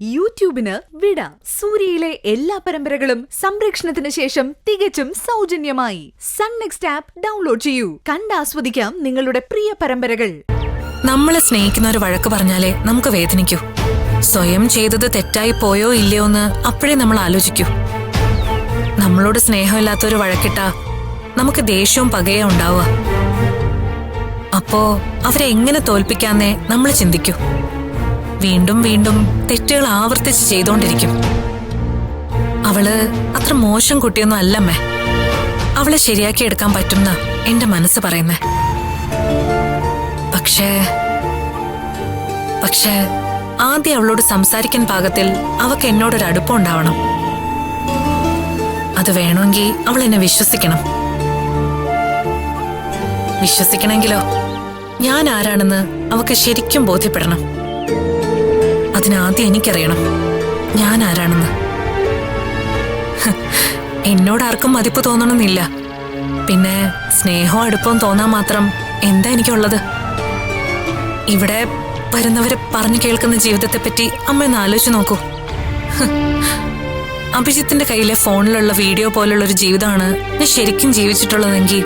യൂട്യൂബിന് വിട. സൂര്യയിലെ എല്ലാ പരമ്പരകളും സംരക്ഷണത്തിന് ശേഷം തികച്ചും സൗജന്യമായി സൺ നെക്സ്റ്റ് ആപ്പ് ഡൗൺലോഡ് ചെയ്യൂ. കണ്ടാസ്വദിക്കാം നിങ്ങളുടെ പ്രിയ പരമ്പരകൾ. നമ്മളെ സ്നേഹിക്കുന്ന ഒരു വഴക്ക് പറഞ്ഞാലേ നമുക്ക് വേദനിക്കൂ. സ്വയം ചെയ്തത് തെറ്റായി പോയോ ഇല്ലയോ എന്ന് അപ്പോഴേ നമ്മൾ ആലോചിക്കൂ. നമ്മളോട് സ്നേഹമില്ലാത്തൊരു വഴക്കിട്ടാ നമുക്ക് ദേഷ്യവും പകയോ ഉണ്ടാവുക. അപ്പോ അവരെ എങ്ങനെ തോൽപ്പിക്കാന്നേ നമ്മൾ ചിന്തിക്കൂ. വീണ്ടും വീണ്ടും തെറ്റുകൾ ആവർത്തിച്ച് ചെയ്തോണ്ടിരിക്കും. അവള് അത്ര മോശം കുട്ടിയൊന്നും അല്ലമ്മേ. അവളെ ശരിയാക്കി എടുക്കാൻ പറ്റുന്ന എന്റെ മനസ്സ് പറയുന്നേ. പക്ഷേ ആദ്യം അവളോട് സംസാരിക്കാൻ പാകത്തിൽ അവക്ക് എന്നോടൊരു അടുപ്പം ഉണ്ടാവണം. അത് വേണമെങ്കിൽ അവൾ എന്നെ വിശ്വസിക്കണം. വിശ്വസിക്കണമെങ്കിലോ ഞാൻ ആരാണെന്ന് അവക്ക് ശരിക്കും ബോധ്യപ്പെടണം. അതിനാദ്യം എനിക്കറിയണം ഞാൻ ആരാണെന്ന്. എന്നോടാർക്കും മതിപ്പ് തോന്നണമെന്നില്ല. പിന്നെ സ്നേഹവും അടുപ്പവും തോന്നാൻ മാത്രം എന്താ എനിക്കുള്ളത്? ഇവിടെ വരുന്നവര് പറഞ്ഞു കേൾക്കുന്ന ജീവിതത്തെപ്പറ്റി അമ്മ ഒന്ന് ആലോചിച്ച് നോക്കൂ. അഭിജിത്തിന്റെ കയ്യിലെ ഫോണിലുള്ള വീഡിയോ പോലുള്ളൊരു ജീവിതമാണ് ഞാൻ ശരിക്കും ജീവിച്ചിട്ടുള്ളതെങ്കിൽ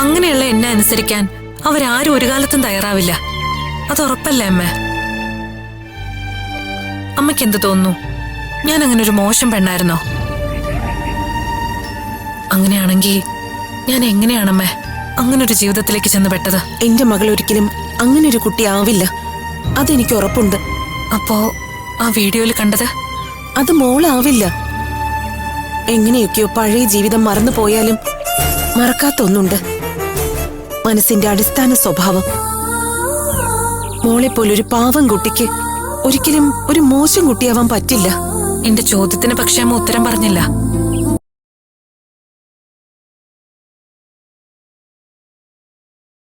അങ്ങനെയുള്ള എന്നെ അനുസരിക്കാൻ അവരാരും ഒരു കാലത്തും തയ്യാറാവില്ല. അത് ഉറപ്പല്ലേ അമ്മ? അമ്മയ്ക്ക് എന്ത് തോന്നുന്നു? ഞാൻ അങ്ങനെ ഒരു മോശം പെണ്ണായിരുന്നോ? അങ്ങനെയാണെങ്കിൽ ഞാൻ എങ്ങനെയാണമ്മേ അങ്ങനൊരു ജീവിതത്തിലേക്ക് ചെന്ന് പെട്ടത്? എന്റെ മകൾ ഒരിക്കലും അങ്ങനൊരു കുട്ടി ആവില്ല, അതെനിക്ക് ഉറപ്പുണ്ട്. അപ്പോ ആ വീഡിയോയിൽ കണ്ടത് അത് മോളാവില്ല. എങ്ങനെയൊക്കെയോ പഴയ ജീവിതം മറന്നു പോയാലും മറക്കാത്ത ഒന്നുണ്ട്: മനസ്സിന്റെ അടിസ്ഥാന സ്വഭാവം. മോളെപ്പോലൊരു പാവം കുട്ടിക്ക് ഒരിക്കലും ഒരു മോശം കുട്ടിയാവാൻ പറ്റില്ല. എന്റെ ചോദ്യത്തിന് പക്ഷേ അമ്മ ഉത്തരം പറഞ്ഞില്ല.